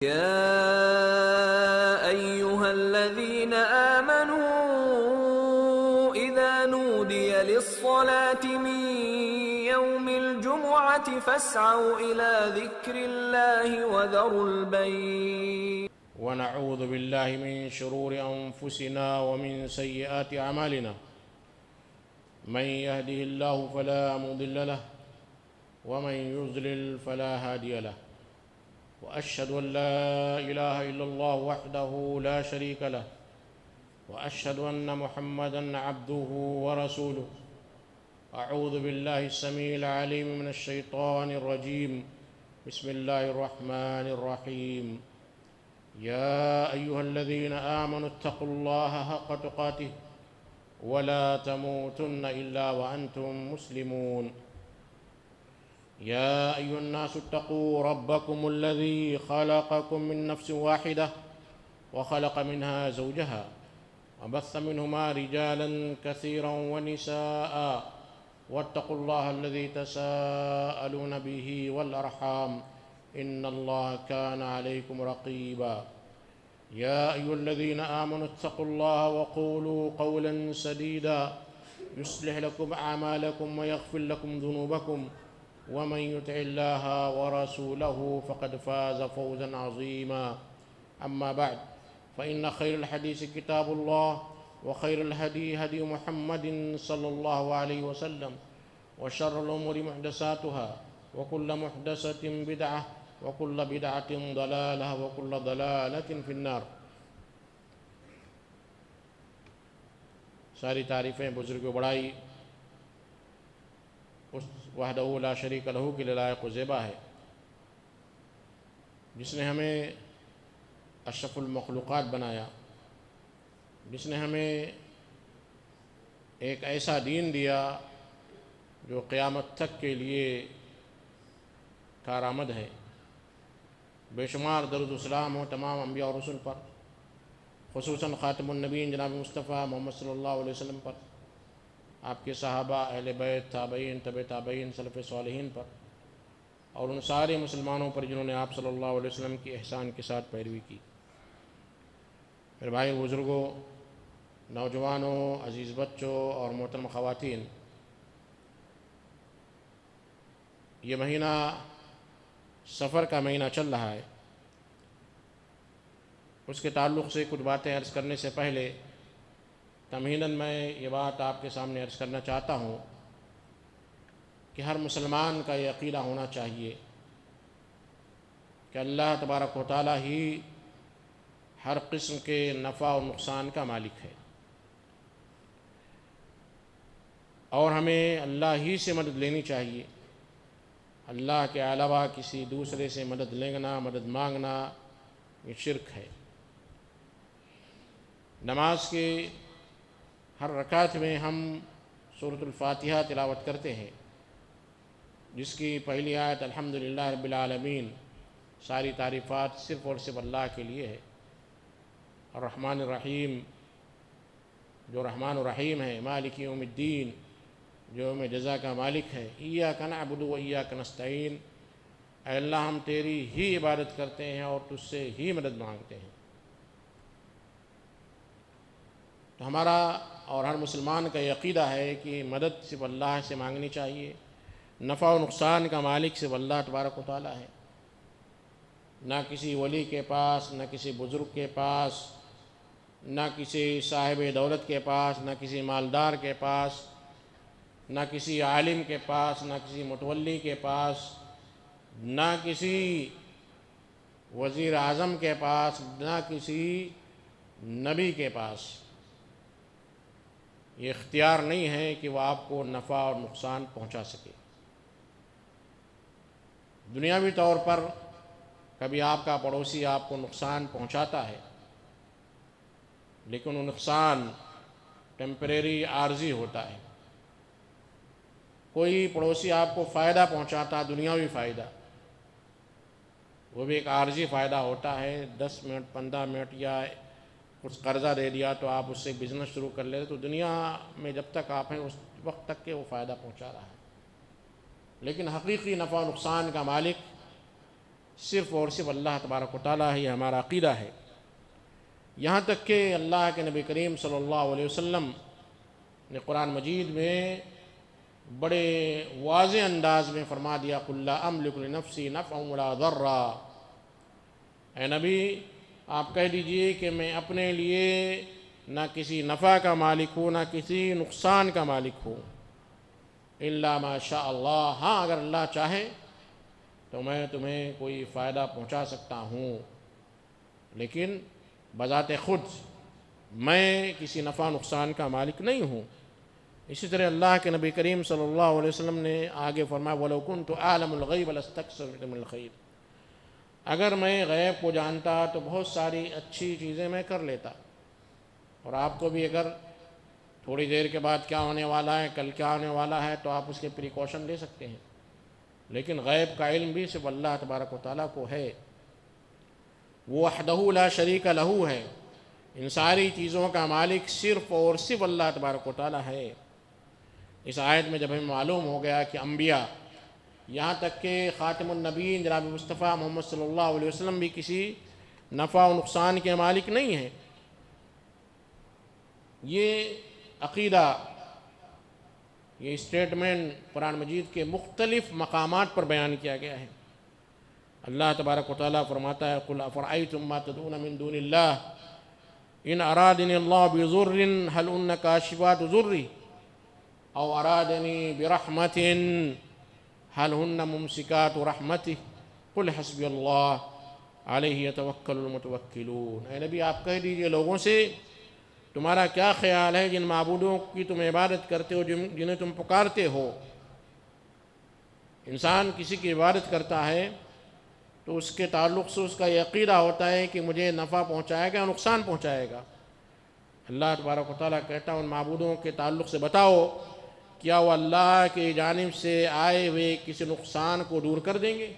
يا أيها الذين آمنوا إذا نودي للصلاة من يوم الجمعة فاسعوا إلى ذكر الله وذروا البيع. ونعوذ بالله من شرور أنفسنا ومن سيئات أعمالنا. من يهده الله فلا مضل له ومن يضلل فلا هادي له، وأشهد أن لا إله إلا الله وحده لا شريك له، وأشهد أن محمدًا عبده ورسوله. أعوذ بالله السميع العليم من الشيطان الرجيم. بسم الله الرحمن الرحيم. يا أيها الذين آمنوا اتقوا الله حق تقاته ولا تموتن إلا وأنتم مسلمون. يا أيها الناس اتقوا ربكم الذي خلقكم من نفس واحدة وخلق منها زوجها وبث منهما رجالا كثيرا ونساء، واتقوا الله الذي تساءلون به والأرحام إن الله كان عليكم رقيبا. يا أيها الذين آمنوا اتقوا الله وقولوا قولا سديدا يصلح لكم أعمالكم ويغفر لكم ذنوبكم، ومن يطع الله ورسوله فقد فاز فوزا عظيما. أما بعد، فإن خير الحديث كتاب الله، وخير الهدي هدي محمد صلى الله عليه وسلم، وشر الأمور محدثاتها، وكل محدثة بدعة، وكل بدعة ضلالة، وكل ضلالة في النار. ساری تعریفیں بزرگ و بڑائی اس وحدہ لا شریک لہ کے لیے لائق و زیبا ہے، جس نے ہمیں اشرف المخلوقات بنایا، جس نے ہمیں ایک ایسا دین دیا جو قیامت تک کے لیے کارآمد ہے۔ بے شمار درود و سلام ہو تمام انبیاء اور رسل پر، خصوصاً خاتم النبیین جناب مصطفیٰ محمد صلی اللہ علیہ وسلم پر، آپ کے صحابہ، اہل بیت، تابعین، تبع تابعین، سلف صالحین پر، اور ان سارے مسلمانوں پر جنہوں نے آپ صلی اللہ علیہ وسلم کی احسان کے ساتھ پیروی کی۔ میرے بھائی بزرگوں، نوجوانوں، عزیز بچوں اور محترم خواتین، یہ مہینہ سفر کا مہینہ چل رہا ہے۔ اس کے تعلق سے کچھ باتیں عرض کرنے سے پہلے تمہیداً میں یہ بات آپ کے سامنے عرض کرنا چاہتا ہوں کہ ہر مسلمان کا یہ عقیدہ ہونا چاہیے کہ اللہ تبارک و تعالیٰ ہی ہر قسم کے نفع و نقصان کا مالک ہے، اور ہمیں اللہ ہی سے مدد لینی چاہیے۔ اللہ کے علاوہ کسی دوسرے سے مدد لینا، مدد مانگنا، یہ شرک ہے۔ نماز کے ہر رکعت میں ہم سورۃ الفاتحہ تلاوت کرتے ہیں، جس کی پہلی آیت الحمدللہ رب العالمین، ساری تعریفات صرف اور صرف اللہ کے لیے ہے۔ الرحمن الرحیم، جو رحمان الرحیم ہے، مالک یوم الدین، جو یوم جزا کا مالک ہے، ایاک نعبد و ایاک نستعین، اے اللہ ہم تیری ہی عبادت کرتے ہیں اور تجھ سے ہی مدد مانگتے ہیں۔ تو ہمارا اور ہر مسلمان کا یہ عقیدہ ہے کہ مدد صرف اللہ سے مانگنی چاہیے، نفع و نقصان کا مالک صرف اللہ تبارک و تعالیٰ ہے۔ نہ کسی ولی کے پاس، نہ کسی بزرگ کے پاس، نہ کسی صاحب دولت کے پاس، نہ کسی مالدار کے پاس، نہ کسی عالم کے پاس، نہ کسی متولی کے پاس، نہ کسی وزیر اعظم کے پاس، نہ کسی نبی کے پاس یہ اختیار نہیں ہے کہ وہ آپ کو نفع اور نقصان پہنچا سکے۔ دنیاوی طور پر کبھی آپ کا پڑوسی آپ کو نقصان پہنچاتا ہے، لیکن وہ نقصان ٹیمپریری، عارضی ہوتا ہے۔ کوئی پڑوسی آپ کو فائدہ پہنچاتا، دنیاوی فائدہ، وہ بھی ایک عارضی فائدہ ہوتا ہے۔ 10 منٹ، 15 منٹ، یا کچھ قرضہ دے دیا تو آپ اس سے بزنس شروع کر لے، تو دنیا میں جب تک آپ ہیں اس وقت تک کہ وہ فائدہ پہنچا رہا ہے، لیکن حقیقی نفع و نقصان کا مالک صرف اور صرف اللہ تبارک و تعالیٰ ہی ہمارا عقیدہ ہے۔ یہاں تک کہ اللہ کے نبی کریم صلی اللہ علیہ وسلم نے قرآن مجید میں بڑے واضح انداز میں فرما دیا قُل لا أملك لنفسي نفعا ولا ضرا، اے نبی آپ کہہ دیجئے کہ میں اپنے لیے نہ کسی نفع کا مالک ہوں نہ کسی نقصان کا مالک ہوں، الا ما شاء اللہ، ہاں اگر اللہ چاہے تو میں تمہیں کوئی فائدہ پہنچا سکتا ہوں، لیکن بذات خود میں کسی نفع نقصان کا مالک نہیں ہوں۔ اسی طرح اللہ کے نبی کریم صلی اللہ علیہ وسلم نے آگے فرمایا وَلَوْ كُنْتُ أَعْلَمُ الْغَيْبَ لَاسْتَكْثَرْتُ مِنَ الْخَيْرِ، اگر میں غیب کو جانتا تو بہت ساری اچھی چیزیں میں کر لیتا، اور آپ کو بھی اگر تھوڑی دیر کے بعد کیا ہونے والا ہے، کل کیا ہونے والا ہے، تو آپ اس کے پریکاشن لے سکتے ہیں، لیکن غیب کا علم بھی صرف اللہ تبارک و تعالیٰ کو ہے، وہ وحدہ لا شریک لہ ہے، ان ساری چیزوں کا مالک صرف اور صرف اللہ تبارک و تعالیٰ ہے۔ اس آیت میں جب ہمیں معلوم ہو گیا کہ انبیاء یہاں تک کہ خاتم النبیین جناب مصطفیٰ محمد صلی اللہ علیہ وسلم بھی کسی نفع و نقصان کے مالک نہیں ہیں، یہ عقیدہ، یہ اسٹیٹمنٹ قرآن مجید کے مختلف مقامات پر بیان کیا گیا ہے۔ اللہ تبارک و تعالیٰ فرماتا ہے قُلْ أَفَرَأَيْتُم مَّا تَدْعُونَ مِن دُونِ اللَّهِ إِنْ أَرَادَنِي اللَّهُ بِضُرٍّ هَلْ هُنَّ كَاشِفَاتُ ضُرِّهِ أَوْ أَرَادَنِي بِرَحْمَةٍ هَلْ هُنَّ مُمْسِكَاتُ رَحْمَتِهِ قُلْ حَسْبِيَ اللَّهُ عَلَيْهِ يَتَوَكَّلُ الْمُتَوَكِّلُونَ۔ اے نبی آپ کہہ دیجئے لوگوں سے تمہارا کیا خیال ہے جن معبودوں کی تم عبادت کرتے ہو، جنہیں تم پکارتے ہو۔ انسان کسی کی عبادت کرتا ہے تو اس کے تعلق سے اس کا یہ عقیدہ ہوتا ہے کہ مجھے نفع پہنچائے گا نقصان پہنچائے گا۔ اللہ تبارک و تعالیٰ کہتا ہے ان معبودوں کے تعلق سے بتاؤ کیا وہ اللہ کی جانب سے آئے ہوئے کسی نقصان کو دور کر دیں گے؟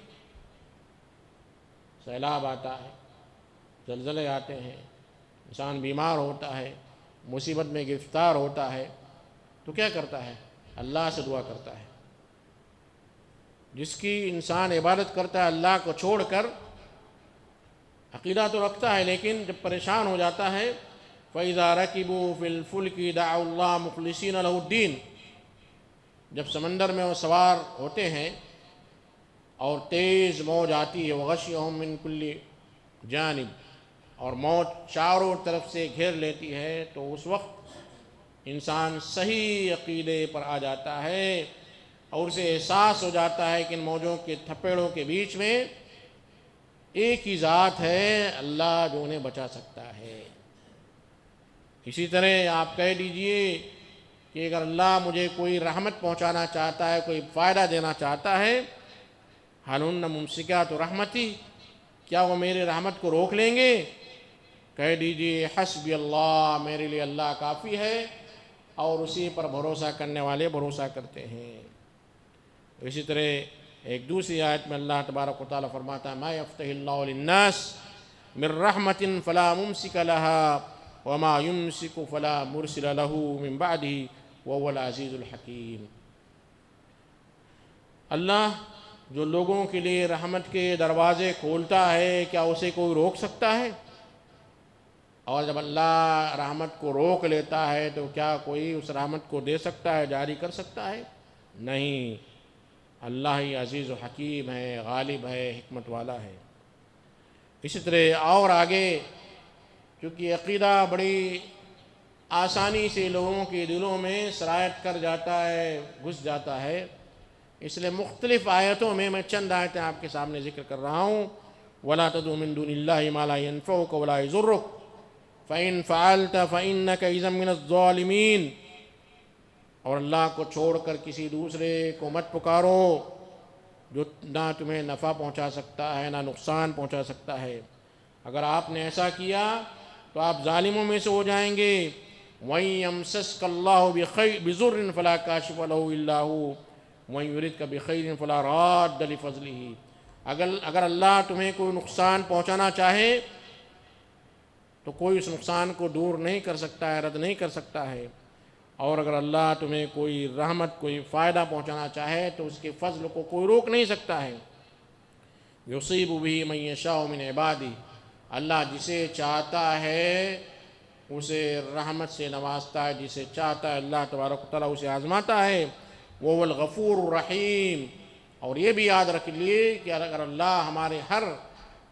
سیلاب آتا ہے، زلزلے آتے ہیں، انسان بیمار ہوتا ہے، مصیبت میں گرفتار ہوتا ہے، تو کیا کرتا ہے؟ اللہ سے دعا کرتا ہے۔ جس کی انسان عبادت کرتا ہے اللہ کو چھوڑ کر، عقیدہ تو رکھتا ہے لیکن جب پریشان ہو جاتا ہے فَإِذَا رَكِبُوا فِي الْفُلْكِ دَعَوُا اللَّهَ مُخْلِصِينَ لَهُ الدِّينَ، جب سمندر میں وہ سوار ہوتے ہیں اور تیز موج آتی ہے وَغَشِيَهُم مِّن كُلِّ جانب، اور موت چاروں طرف سے گھیر لیتی ہے، تو اس وقت انسان صحیح عقیدے پر آ جاتا ہے اور اسے احساس ہو جاتا ہے کہ ان موجوں کے تھپیڑوں کے بیچ میں ایک ہی ذات ہے، اللہ جو انہیں بچا سکتا ہے۔ اسی طرح آپ کہہ دیجئے کہ اگر اللہ مجھے کوئی رحمت پہنچانا چاہتا ہے، کوئی فائدہ دینا چاہتا ہے، هَلْ هُنَّ مُمْسِكَاتُ رَحْمَتِي، کیا وہ میرے رحمت کو روک لیں گے؟ کہہ دیجئے حسبی اللہ، میرے لیے اللہ کافی ہے، اور اسی پر بھروسہ کرنے والے بھروسہ کرتے ہیں۔ اسی طرح ایک دوسری آیت میں اللہ تبارک و تعالیٰ فرماتا ہے مَا يَفْتَحِ اللَّهُ لِلنَّاسِ مِن رَحْمَةٍ فَلَا مُمْسِكَ لَهَا وَمَا يُمْسِكُ فَلَا مُرْسِلَ لَهُ مِن بَعْدِهِ وَهُوَ الْعَزِيزُ الْحَكِيمُ۔ اللہ جو لوگوں کے لیے رحمت کے دروازے کھولتا ہے، کیا اسے کوئی روک سکتا ہے؟ اور جب اللہ رحمت کو روک لیتا ہے تو کیا کوئی اس رحمت کو دے سکتا ہے، جاری کر سکتا ہے؟ نہیں، اللہ ہی عزیز و حکیم ہے، غالب ہے، حکمت والا ہے۔ اسی طرح اور آگے چونکہ عقیدہ بڑی آسانی سے لوگوں کے دلوں میں سرایت کر جاتا ہے، گھس جاتا ہے، اس لیے مختلف آیتوں میں چند آیتیں آپ کے سامنے ذکر کر رہا ہوں۔ وَلَا تَدْعُ مِن دُونِ اللَّهِ مَا لَا يَنفَعُكَ وَلَا يَضُرُّكَ فَإِن فَعَلْتَ فَإِنَّكَ إِذًا مِنَ الظَّالِمِينَ، اور اللہ کو چھوڑ کر کسی دوسرے کو مت پکارو جو نہ تمہیں نفع پہنچا سکتا ہے نہ نقصان پہنچا سکتا ہے۔ اگر آپ نے ایسا کیا تو آپ ظالموں میں سے ہو جائیں گے۔ وَإِن يَمْسَسْكَ اللَّهُ بِضُرٍّ فَلَا كَاشِفَ لَهُ إِلَّا هُوَ وَإِن يُرِدْكَ بِخَيْرٍ فَلَا رَادَّ لِفَضْلِهِ، اگر اللہ تمہیں کوئی نقصان پہنچانا چاہے تو کوئی اس نقصان کو دور نہیں کر سکتا ہے، رد نہیں کر سکتا ہے، اور اگر اللہ تمہیں کوئی رحمت، کوئی فائدہ پہنچانا چاہے تو اس کے فضل کو کوئی روک نہیں سکتا ہے۔ یصیب بہ من یشاء من عبادہ، اللہ جسے چاہتا ہے اسے رحمت سے نوازتا ہے، جسے چاہتا ہے اللہ تبارک و تعالیٰ اسے آزماتا ہے۔ وہ الغفور الرحیم۔ اور یہ بھی یاد رکھ لیے کہ اگر اللہ ہمارے ہر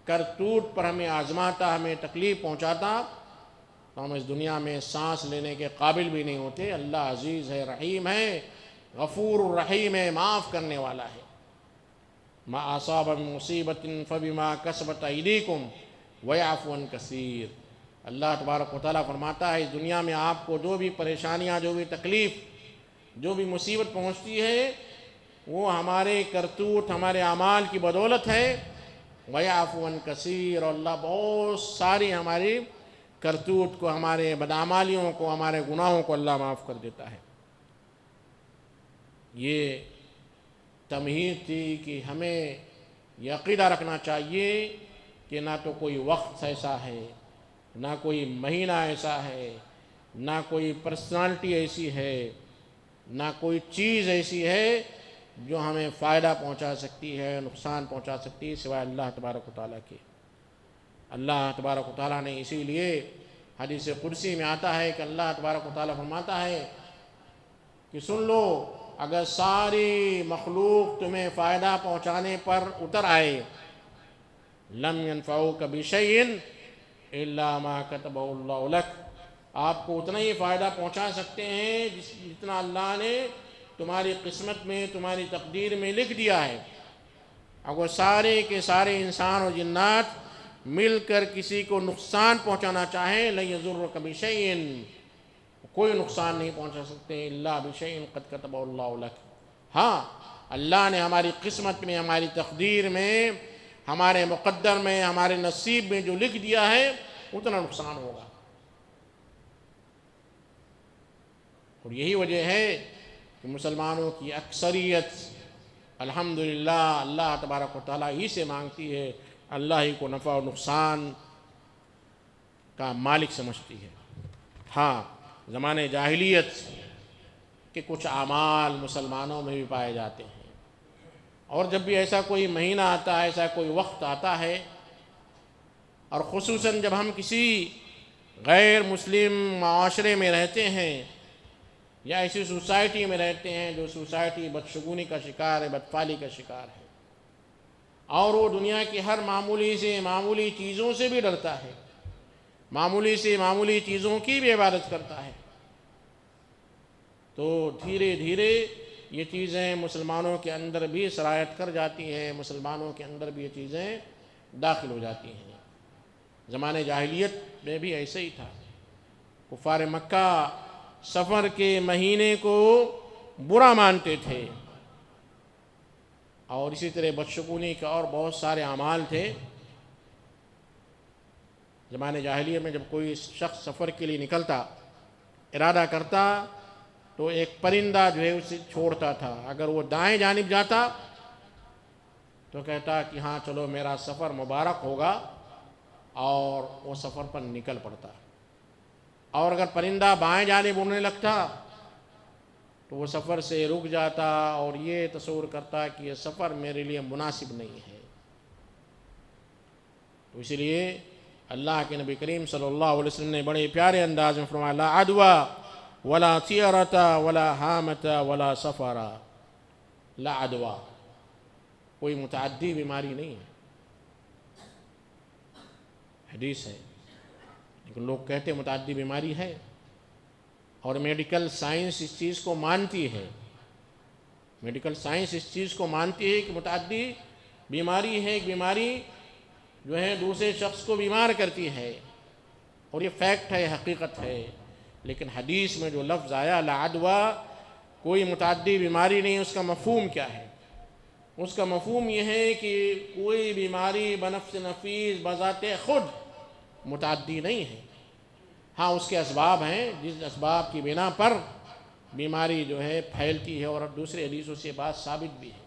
کرتوت پر ہمیں آزماتا، ہمیں تکلیف پہنچاتا، تو ہم اس دنیا میں سانس لینے کے قابل بھی نہیں ہوتے۔ اللہ عزیز ہے، رحیم ہے، غفور الرحیم ہے، معاف کرنے والا ہے۔ ما اصاب من مصیبت فبما کسبت ایدیکم ویعفو عن کثیر۔ اللہ تبارک و تعالیٰ فرماتا ہے اس دنیا میں آپ کو جو بھی پریشانیاں، جو بھی تکلیف، جو بھی مصیبت پہنچتی ہے، وہ ہمارے کرتوت، ہمارے اعمال کی بدولت ہے۔ ویعفو عن کثیر، اور اللہ بہت ساری ہماری کرتوت کو، ہمارے بدعمالیوں کو، ہمارے گناہوں کو اللہ معاف کر دیتا ہے۔ یہ تمہید تھی کہ ہمیں یہ عقیدہ رکھنا چاہیے کہ نہ تو کوئی وقت ایسا ہے، نہ کوئی مہینہ ایسا ہے، نہ کوئی پرسنالٹی ایسی ہے، نہ کوئی چیز ایسی ہے جو ہمیں فائدہ پہنچا سکتی ہے، نقصان پہنچا سکتی ہے، سوائے اللہ تبارک و تعالیٰ کے۔ اللہ تبارک و تعالیٰ نے اسی لیے حدیث قدسی میں آتا ہے کہ اللہ تبارک و تعالیٰ فرماتا ہے کہ سن لو، اگر ساری مخلوق تمہیں فائدہ پہنچانے پر اتر آئے، لم ينفعوک بشیء الا ما کتبہ اللہ لک، آپ کو اتنا ہی فائدہ پہنچا سکتے ہیں جتنا اللہ نے تمہاری قسمت میں، تمہاری تقدیر میں لکھ دیا ہے۔ اگر سارے کے سارے انسان اور جنات مل کر کسی کو نقصان پہنچانا چاہیں، لن یضرک بشیء، کوئی نقصان نہیں پہنچا سکتے، الا بشیء قد کتبہ اللہ لک۔ ہاں، اللہ نے ہماری قسمت میں، ہماری تقدیر میں، ہمارے مقدر میں، ہمارے نصیب میں جو لکھ دیا ہے اتنا نقصان ہوگا۔ اور یہی وجہ ہے کہ مسلمانوں کی اکثریت الحمدللہ اللہ تبارک و تعالیٰ ہی سے مانگتی ہے، اللہ ہی کو نفع و نقصان کا مالک سمجھتی ہے۔ ہاں، زمانے جاہلیت کے کچھ اعمال مسلمانوں میں بھی پائے جاتے ہیں، اور جب بھی ایسا کوئی مہینہ آتا ہے، ایسا کوئی وقت آتا ہے، اور خصوصاً جب ہم کسی غیر مسلم معاشرے میں رہتے ہیں یا ایسی سوسائٹی میں رہتے ہیں جو سوسائٹی بدشگونی کا شکار ہے، بدفعلی کا شکار ہے، اور وہ دنیا کی ہر معمولی سے معمولی چیزوں سے بھی ڈرتا ہے، معمولی سے معمولی چیزوں کی بھی عبادت کرتا ہے، تو دھیرے دھیرے یہ چیزیں مسلمانوں کے اندر بھی سرایت کر جاتی ہیں، مسلمانوں کے اندر بھی یہ چیزیں داخل ہو جاتی ہیں۔ زمانے جاہلیت میں بھی ایسے ہی تھا۔ کفار مکہ سفر کے مہینے کو برا مانتے تھے، اور اسی طرح بدشگونی کا اور بہت سارے اعمال تھے۔ زمانے جاہلیت میں جب کوئی شخص سفر کے لیے نکلتا، ارادہ کرتا، تو ایک پرندہ جو ہے اسے چھوڑتا تھا۔ اگر وہ دائیں جانب جاتا تو کہتا کہ ہاں چلو میرا سفر مبارک ہوگا، اور وہ سفر پر نکل پڑتا۔ اور اگر پرندہ بائیں جانب اڑنے لگتا تو وہ سفر سے رک جاتا اور یہ تصور کرتا کہ یہ سفر میرے لیے مناسب نہیں ہے۔ تو اسی لیے اللہ کے نبی کریم صلی اللہ علیہ وسلم نے بڑے پیارے انداز میں فرمایا، لا عدوى ولا طیرۃ ولا حامۃ ولا سفر۔ لا عدوى، کوئی متعدی بیماری نہیں ہے، حدیث ہے، لیکن لوگ کہتے متعدی بیماری ہے، اور میڈیکل سائنس اس چیز کو مانتی ہے، میڈیکل سائنس اس چیز کو مانتی ہے کہ متعدی بیماری ہے، ایک بیماری جو ہے دوسرے شخص کو بیمار کرتی ہے، اور یہ فیکٹ ہے، حقیقت ہے۔ لیکن حدیث میں جو لفظ آیا لا عدوى، کوئی متعدی بیماری نہیں، اس کا مفہوم کیا ہے؟ اس کا مفہوم یہ ہے کہ کوئی بیماری بنفس نفیس بذات خود متعدی نہیں ہے۔ ہاں، اس کے اسباب ہیں، جس اسباب کی بنا پر بیماری جو ہے پھیلتی ہے، اور دوسرے حدیثوں سے بات ثابت بھی ہے۔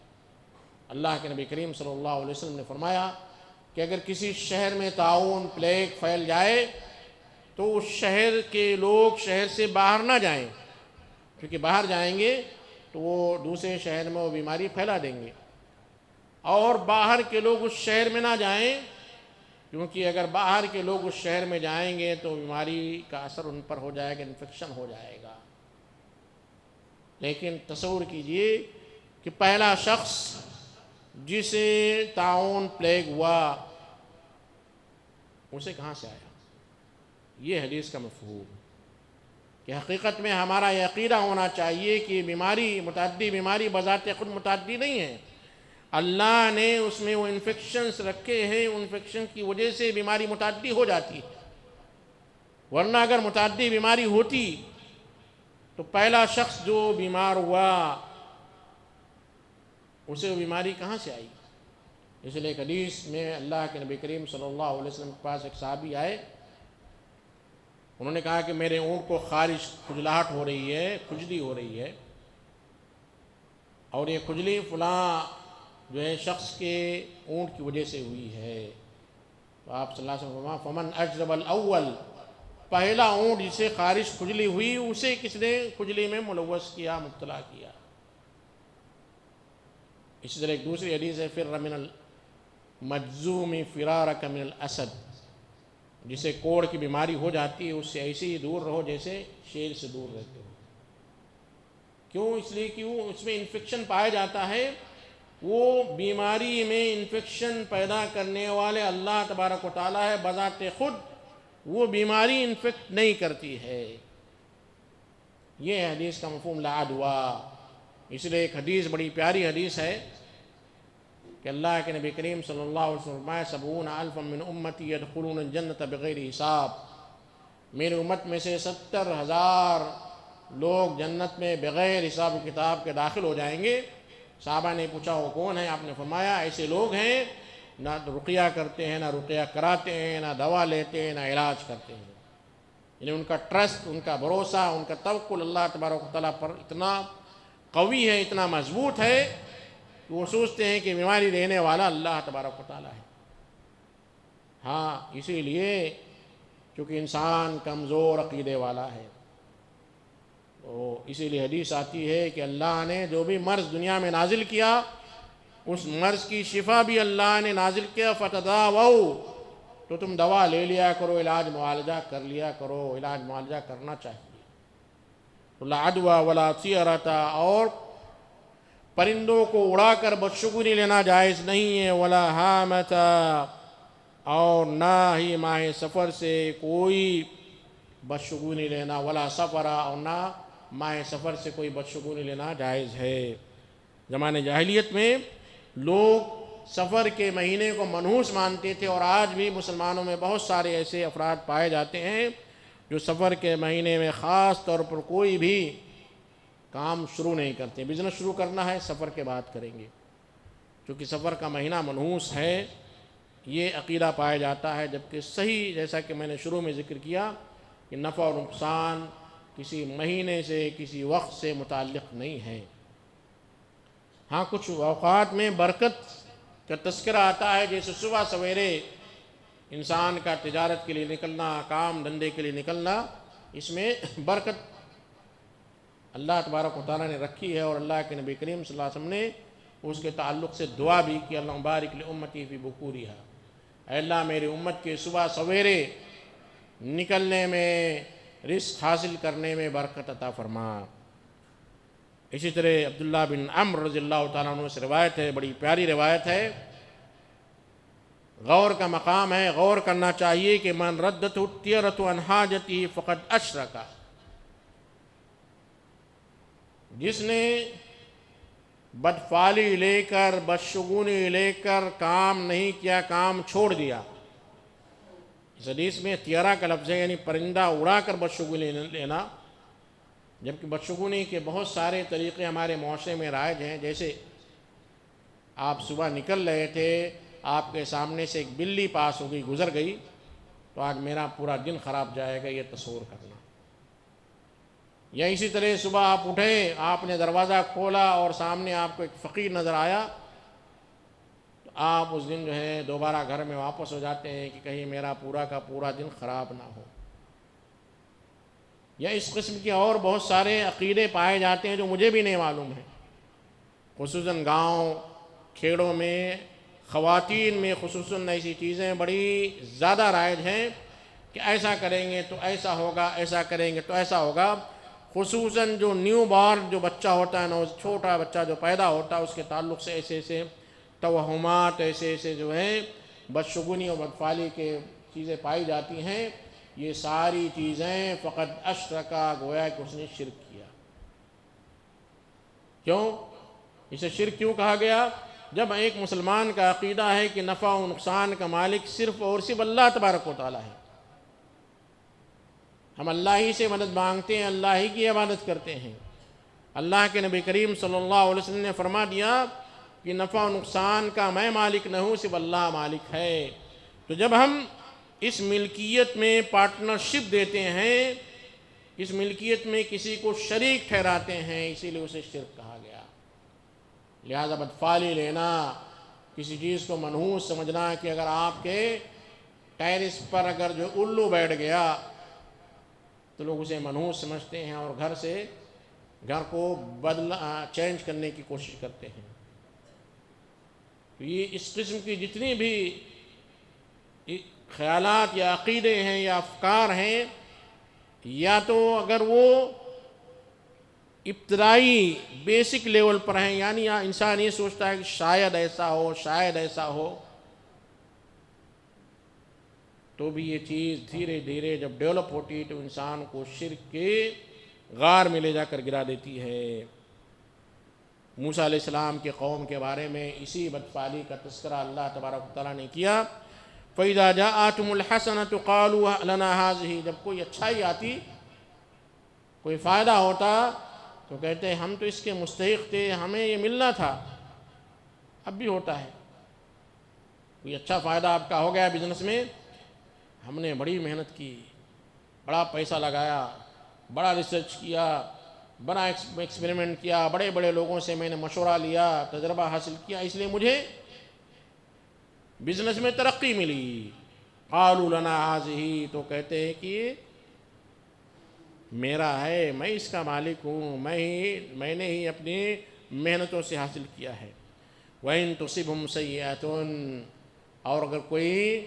اللہ کے نبی کریم صلی اللہ علیہ وسلم نے فرمایا کہ اگر کسی شہر میں طاعون، پلیگ پھیل جائے تو اس شہر کے لوگ شہر سے باہر نہ جائیں، کیونکہ باہر جائیں گے تو وہ دوسرے شہر میں وہ بیماری پھیلا دیں گے۔ اور باہر کے لوگ اس شہر میں نہ جائیں، کیونکہ اگر باہر کے لوگ اس شہر میں جائیں گے تو بیماری کا اثر ان پر ہو جائے گا، انفیکشن ہو جائے گا۔ لیکن تصور کیجئے کہ پہلا شخص جسے طاعون پلیگ ہوا اسے کہاں سے آیا؟ یہ حدیث کا مفہوم کہ حقیقت میں ہمارا یہ عقیدہ ہونا چاہیے کہ بیماری، متعدی بیماری بذات خود متعدی نہیں ہے، اللہ نے اس میں وہ انفیکشنز رکھے ہیں، انفیکشن کی وجہ سے بیماری متعدی ہو جاتی ہے، ورنہ اگر متعدی بیماری ہوتی تو پہلا شخص جو بیمار ہوا اسے وہ بیماری کہاں سے آئی؟ اس لیے ایک حدیث میں اللہ کے نبی کریم صلی اللہ علیہ وسلم کے پاس ایک صحابی آئے، انہوں نے کہا کہ میرے اونٹ کو خارش، کھجلاہٹ ہو رہی ہے، کھجلی ہو رہی ہے، اور یہ کھجلی فلاں جو ہے شخص کے اونٹ کی وجہ سے ہوئی ہے۔ تو آپ صلی اللہ علیہ وسلم فرمایا فمن اجرب الاول، پہلا اونٹ جسے خارش کھجلی ہوئی اسے کس نے کھجلی میں ملوث کیا، مبتلا کیا۔ اسی طرح ایک دوسری حدیث ہے فر من المجذوم فرارک من الاسد، جسے کوڑ کی بیماری ہو جاتی ہے اس سے ایسے ہی دور رہو جیسے شیر سے دور رہتے ہو۔ کیوں؟ اس لیے کہ وہ اس میں انفیکشن پایا جاتا ہے، وہ بیماری میں انفیکشن پیدا کرنے والے اللہ تبارک و تعالیٰ ہے، بذات خود وہ بیماری انفیکٹ نہیں کرتی ہے۔ یہ حدیث کا مفہوم لا عدویٰ۔ اس لیے ایک حدیث بڑی پیاری حدیث ہے کہ اللہ کے نبی کریم صلی اللہ علیہ وسلم فرمایا 70,000 من امتی یدخلون الجنت بغیر حساب، میری امت میں سے 70,000 لوگ جنت میں بغیر حساب و کتاب کے داخل ہو جائیں گے۔ صحابہ نے پوچھا وہ کون ہے؟ آپ نے فرمایا ایسے لوگ ہیں نہ رقیہ کرتے ہیں، نہ رقیہ کراتے ہیں، نہ دوا لیتے ہیں، نہ علاج کرتے ہیں، یعنی ان کا ٹرسٹ، ان کا بھروسہ، ان کا توکل اللہ تبارک و تعالیٰ پر اتنا قوی ہے، اتنا مضبوط ہے کہ وہ سوچتے ہیں کہ بیماری دینے والا اللہ تبارک و تعالیٰ ہے۔ ہاں اسی لیے چونکہ انسان کمزور عقیدے والا ہے، تو اسی لیے حدیث آتی ہے کہ اللہ نے جو بھی مرض دنیا میں نازل کیا اس مرض کی شفا بھی اللہ نے نازل کیا، فتداووا، تو تم دوا لے لیا کرو، علاج معالجہ کر لیا کرو، علاج معالجہ کرنا چاہیے۔ لا عدویٰ ولا طیرۃ، اور پرندوں کو اڑا کر بدشگونی لینا جائز نہیں ہے، ولا ہامۃ، اور نہ ہی ماہ سفر سے کوئی بدشگونی لینا، ولا سفر، اور نہ ماہ سفر سے کوئی بدشگونی لینا جائز ہے۔ زمانے جاہلیت میں لوگ سفر کے مہینے کو منحوس مانتے تھے، اور آج بھی مسلمانوں میں بہت سارے ایسے افراد پائے جاتے ہیں جو سفر کے مہینے میں خاص طور پر کوئی بھی کام شروع نہیں کرتے۔ بزنس شروع کرنا ہے سفر کے بعد کریں گے، چونکہ سفر کا مہینہ منحوس ہے، یہ عقیدہ پایا جاتا ہے، جبکہ صحیح جیسا کہ میں نے شروع میں ذکر کیا کہ نفع اور نقصان کسی مہینے سے، کسی وقت سے متعلق نہیں ہے۔ ہاں کچھ اوقات میں برکت کا تذکرہ آتا ہے، جیسے صبح سویرے انسان کا تجارت کے لیے نکلنا، کام دھندے کے لیے نکلنا، اس میں برکت اللہ تبارک و تعالیٰ نے رکھی ہے، اور اللہ کے نبی کریم صلی اللہ علیہ وسلم نے اس کے تعلق سے دعا بھی کی، اللہم بارک لامتی فی بکورہا، اے اللہ میری امت کے صبح سویرے نکلنے میں، رزق حاصل کرنے میں برکت عطا فرما۔ اسی طرح عبداللہ بن عمرو رضی اللہ تعالیٰ عنہ سے روایت ہے، بڑی پیاری روایت ہے، غور کا مقام ہے، غور کرنا چاہیے کہ من ردت الطیرۃ عن حاجتہ فقد اشرک، جس نے بدفعلی لے کر، بدشگونی لے کر کام نہیں کیا، کام چھوڑ دیا۔ اس حدیث میں طیرہ کا لفظ ہے، یعنی پرندہ اڑا کر بدشگونی لینا، جبکہ بدشگونی کے بہت سارے طریقے ہمارے معاشرے میں رائج ہیں، جیسے آپ صبح نکل رہے تھے، آپ کے سامنے سے ایک بلی پاس ہو گئی، گزر گئی، تو آج میرا پورا دن خراب جائے گا، یہ تصور کرنا۔ یا اسی طرح صبح آپ اٹھے، آپ نے دروازہ کھولا اور سامنے آپ کو ایک فقیر نظر آیا، تو آپ اس دن جو ہے دوبارہ گھر میں واپس ہو جاتے ہیں کہ کہیں میرا پورا کا پورا دن خراب نہ ہو۔ یا اس قسم کے اور بہت سارے عقیدے پائے جاتے ہیں جو مجھے بھی نہیں معلوم ہیں، خصوصاً گاؤں کھیڑوں میں خواتین میں خصوصاً ایسی چیزیں بڑی زیادہ رائج ہیں کہ ایسا کریں گے تو ایسا ہوگا، ایسا کریں گے تو ایسا ہوگا۔ خصوصاً جو نیو بارن جو بچہ ہوتا ہے نا، چھوٹا بچہ جو پیدا ہوتا ہے، اس کے تعلق سے ایسے ایسے توہمات، ایسے ایسے جو ہیں بدشگونی اور بدفعلی کے چیزیں پائی جاتی ہیں۔ یہ ساری چیزیں فقط اشرکا، گویا کہ اس نے شرک کیا۔ کیوں؟ اسے شرک کیوں کہا گیا؟ جب ایک مسلمان کا عقیدہ ہے کہ نفع و نقصان کا مالک صرف اور صرف اللہ تبارک و تعالیٰ ہے، ہم اللہ ہی سے مدد مانگتے ہیں، اللہ ہی کی عبادت کرتے ہیں۔ اللہ کے نبی کریم صلی اللہ علیہ وسلم نے فرما دیا کہ نفع و نقصان کا میں مالک نہ ہوں، صرف اللہ مالک ہے۔ تو جب ہم اس ملکیت میں پارٹنرشپ دیتے ہیں، اس ملکیت میں کسی کو شریک ٹھہراتے ہیں، اسی لیے اسے شرک کہا گیا۔ لہذا بدفعلی لینا، کسی چیز کو منحوس سمجھنا کہ اگر آپ کے ٹیرس پر اگر جو الو بیٹھ گیا تو لوگ اسے منحوس سمجھتے ہیں اور گھر کو چینج کرنے کی کوشش کرتے ہیں۔ تو یہ اس قسم کی جتنی بھی خیالات یا عقیدے ہیں یا افکار ہیں، یا تو اگر وہ ابتدائی بیسک لیول پر ہیں، یعنی انسان یہ سوچتا ہے کہ شاید ایسا ہو، شاید ایسا ہو، تو بھی یہ چیز دھیرے دھیرے جب ڈیولپ ہوتی ہے تو انسان کو شرک کے غار میں لے جا کر گرا دیتی ہے۔ موسیٰ علیہ السلام کے قوم کے بارے میں اسی بدفعلی کا تذکرہ اللہ تبارک و تعالیٰ نے کیا۔ فَإِذَا جَاءَتْهُمُ الْحَسَنَةُ قَالُوا لَنَا هَٰذِهِ، جب کوئی اچھائی آتی، کوئی فائدہ ہوتا تو کہتے ہیں ہم تو اس کے مستحق تھے، ہمیں یہ ملنا تھا۔ اب بھی ہوتا ہے، کوئی اچھا فائدہ آپ کا ہو گیا بزنس میں، ہم نے بڑی محنت کی، بڑا پیسہ لگایا، بڑا ریسرچ کیا، بڑا ایکسپیریمنٹ کیا، بڑے بڑے لوگوں سے میں نے مشورہ لیا، تجربہ حاصل کیا، اس لیے مجھے بزنس میں ترقی ملی۔ قالوا لنا هذه، تو کہتے ہیں کہ میرا ہے، میں اس کا مالک ہوں، میں نے ہی اپنی محنتوں سے حاصل کیا ہے۔ وَإِن تُصِبْهُمْ سَيِّئَةٌ، اور اگر کوئی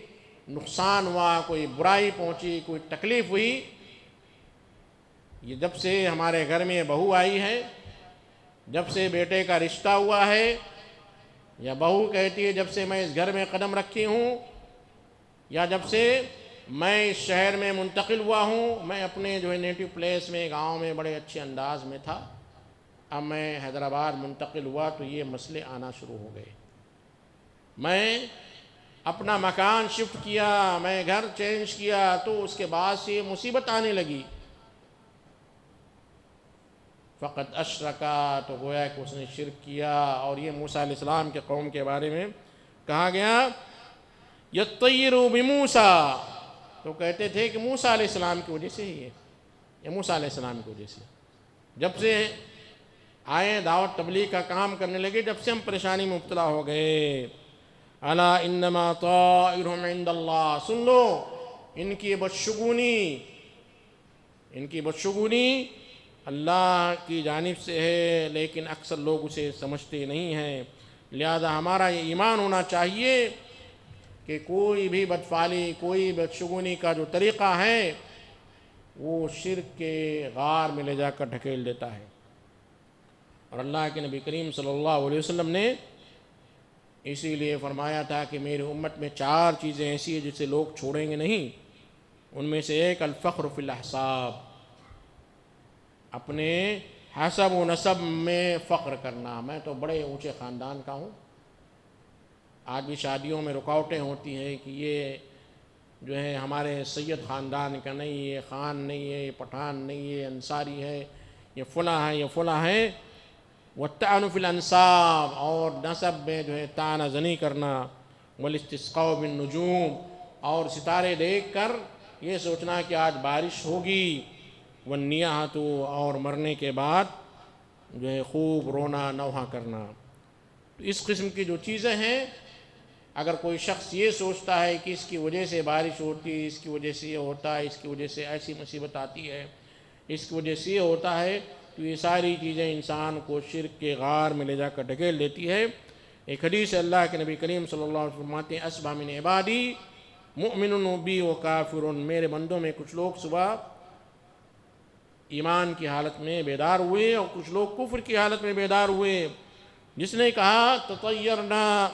نقصان ہوا، کوئی برائی پہنچی، کوئی تکلیف ہوئی، یہ جب سے ہمارے گھر میں بہو آئی ہے، جب سے بیٹے کا رشتہ ہوا ہے، یا بہو کہتی ہے جب سے میں اس گھر میں قدم رکھی ہوں، یا جب سے میں اس شہر میں منتقل ہوا ہوں، میں اپنے جو ہے نیٹو پلیس میں، گاؤں میں بڑے اچھے انداز میں تھا، اب میں حیدرآباد منتقل ہوا تو یہ مسئلے آنا شروع ہو گئے۔ میں اپنا مکان شفٹ کیا، میں گھر چینج کیا، تو اس کے بعد سے یہ مصیبت آنے لگی۔ فقط اشرکا، تو گویا کہ اس نے شرک کیا۔ اور یہ موسیٰ علیہ السلام کے قوم کے بارے میں کہا گیا یطیروا بموسیٰ، تو کہتے تھے کہ موسیٰ علیہ السلام کی وجہ سے ہی ہے، یہ موسیٰ علیہ السلام کی وجہ سے، جب سے آئے دعوت تبلیغ کا کام کرنے لگے، جب سے ہم پریشانی میں مبتلا ہو گئے۔ الا انما طائرهم عند اللہ، سن لو ان کی بدشگونی اللہ کی جانب سے ہے، لیکن اکثر لوگ اسے سمجھتے نہیں ہیں۔ لہذا ہمارا یہ ایمان ہونا چاہیے کہ کوئی بھی بدفعلی، کوئی بدشگونی کا جو طریقہ ہے وہ شرک کے غار میں لے جا کر ڈھکیل دیتا ہے۔ اور اللہ کے نبی کریم صلی اللہ علیہ وسلم نے اسی لیے فرمایا تھا کہ میری امت میں 4 چیزیں ایسی ہیں جسے لوگ چھوڑیں گے نہیں۔ ان میں سے ایک الفخر فی الاحساب، اپنے حسب و نسب میں فخر کرنا، میں تو بڑے اونچے خاندان کا ہوں۔ آج بھی شادیوں میں رکاوٹیں ہوتی ہیں کہ یہ جو ہے ہمارے سید خاندان کا نہیں، یہ خان نہیں ہے، یہ پٹھان نہیں ہے، یہ انصاری ہے، یہ فلاں ہے، یہ فلاں ہے۔ والطعن فی الانساب، اور نسب میں جو ہے طعنہ زنی کرنا، والاستسقاء بالنجوم، اور ستارے دیکھ کر یہ سوچنا کہ آج بارش ہوگی، والنیاحۃ، اور مرنے کے بعد جو ہے خوب رونا نوحہ کرنا۔ اس قسم کی جو چیزیں ہیں، اگر کوئی شخص یہ سوچتا ہے کہ اس کی وجہ سے بارش ہوتی ہے، اس کی وجہ سے یہ ہوتا ہے، اس کی وجہ سے ایسی مصیبت آتی ہے، اس کی وجہ سے یہ ہوتا ہے، تو یہ ساری چیزیں انسان کو شرک کے غار میں لے جا کر ڈھکیل دیتی ہے۔ ایک حدیث ہے اللہ کے نبی کریم صلی اللہ علیہ وسلم فرماتے ہیں اصبح من عبادی مؤمن بی و کافر، میرے بندوں میں کچھ لوگ صبح ایمان کی حالت میں بیدار ہوئے اور کچھ لوگ کفر کی حالت میں بیدار ہوئے۔ جس نے کہا تطیرنا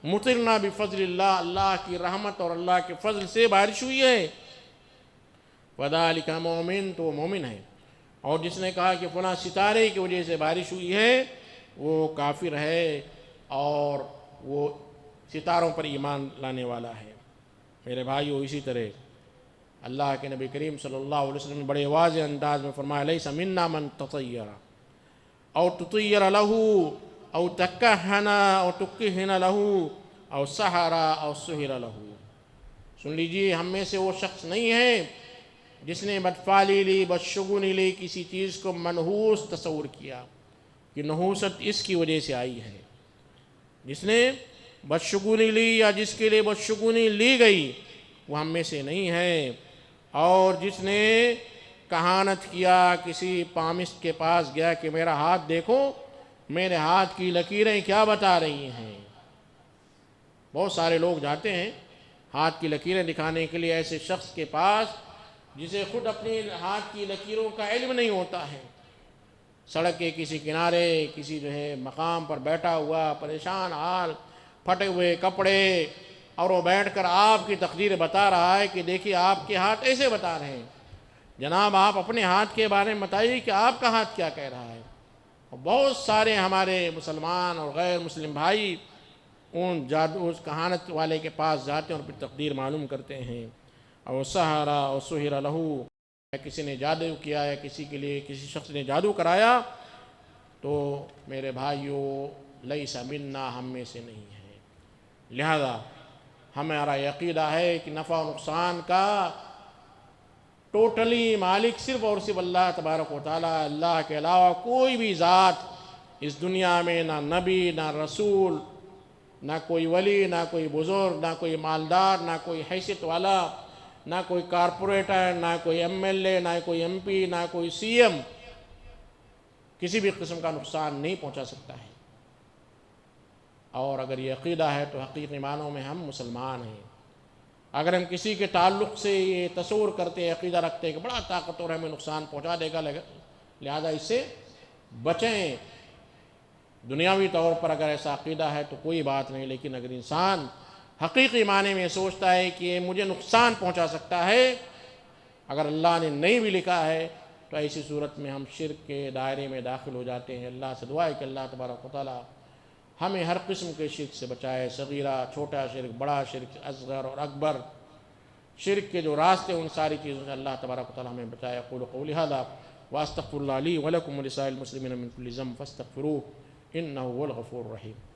مطرنا بفضل اللہ، اللہ کی رحمت اور اللہ کے فضل سے بارش ہوئی ہے، فذلک مومن، تو وہ مومن ہے۔ اور جس نے کہا کہ فلاں ستارے کی وجہ سے بارش ہوئی ہے، وہ کافر ہے اور وہ ستاروں پر ایمان لانے والا ہے۔ میرے بھائیو، اسی طرح اللہ کے نبی کریم صلی اللہ علیہ وسلم نے بڑے واضح انداز میں فرمایا لیس منا من تطیر او تطیر له او تکہن او تکہن له او سحر او سحر له۔ سن لیجئے، ہم میں سے وہ شخص نہیں ہے جس نے بدفعلی لی، بدشگونی لی، کسی چیز کو منحوس تصور کیا کہ نحوست اس کی وجہ سے آئی ہے۔ جس نے بدشگونی لی یا جس کے لیے بدشگونی لی گئی وہ ہم میں سے نہیں ہے۔ اور جس نے کہانت کیا، کسی پامسٹ کے پاس گیا کہ میرا ہاتھ دیکھو، میرے ہاتھ کی لکیریں کیا بتا رہی ہیں۔ بہت سارے لوگ جاتے ہیں ہاتھ کی لکیریں دکھانے کے لیے ایسے شخص کے پاس جسے خود اپنے ہاتھ کی لکیروں کا علم نہیں ہوتا ہے۔ سڑک کے کسی کنارے کسی مقام پر بیٹھا ہوا پریشان حال، پھٹے ہوئے کپڑے، اور وہ بیٹھ کر آپ کی تقدیر بتا رہا ہے کہ دیکھیے آپ کے ہاتھ ایسے بتا رہے ہیں۔ جناب آپ اپنے ہاتھ کے بارے میں بتائیے کہ آپ کا ہاتھ کیا کہہ رہا ہے۔ اور بہت سارے ہمارے مسلمان اور غیر مسلم بھائی اس کہانت والے کے پاس جاتے ہیں اور پھر تقدیر معلوم کرتے ہیں۔ اور سحرا اور سحر لہو، کسی نے جادو کیا ہے، کسی کے لیے کسی شخص نے جادو کرایا، تو میرے بھائیو لیس منا، ہم میں سے نہیں ہے۔ لہذا ہمارا یہ عقیدہ ہے کہ نفع و نقصان کا ٹوٹلی مالک صرف اور صرف اللہ تبارک و تعالیٰ، اللہ کے علاوہ کوئی بھی ذات اس دنیا میں، نہ نبی، نہ رسول، نہ کوئی ولی، نہ کوئی بزرگ، نہ کوئی مالدار، نہ کوئی حیثیت والا، نہ کوئی کارپوریٹر، نہ کوئی ایم ایل اے، نہ کوئی ایم پی، نہ کوئی سی ایم، کسی بھی قسم کا نقصان نہیں پہنچا سکتا ہے۔ اور اگر یہ عقیدہ ہے تو حقیقی معنوں میں ہم مسلمان ہیں۔ اگر ہم کسی کے تعلق سے یہ تصور کرتے، عقیدہ رکھتے کہ بڑا طاقتور ہے، ہمیں نقصان پہنچا دے گا، لہذا اس سے بچیں۔ دنیاوی طور پر اگر ایسا عقیدہ ہے تو کوئی بات نہیں، لیکن اگر انسان حقیقی معنی میں سوچتا ہے کہ یہ مجھے نقصان پہنچا سکتا ہے، اگر اللہ نے نہیں بھی لکھا ہے، تو ایسی صورت میں ہم شرک کے دائرے میں داخل ہو جاتے ہیں۔ اللہ سے دعا ہے کہ اللہ تبارک و تعالیٰ ہمیں ہر قسم کے شرک سے بچائے، صغیرہ، چھوٹا شرک، بڑا شرک، اصغر اور اکبر شرک کے جو راستے، ان ساری چیزوں سے اللہ تبارک و تعالیٰ ہمیں بچائے۔ اقول قولی ھذا واستغفر اللہ لی ولکم ولسائر المسلمین من کل ذنب فاستغفروہ انہ هو الغفور الرحیم۔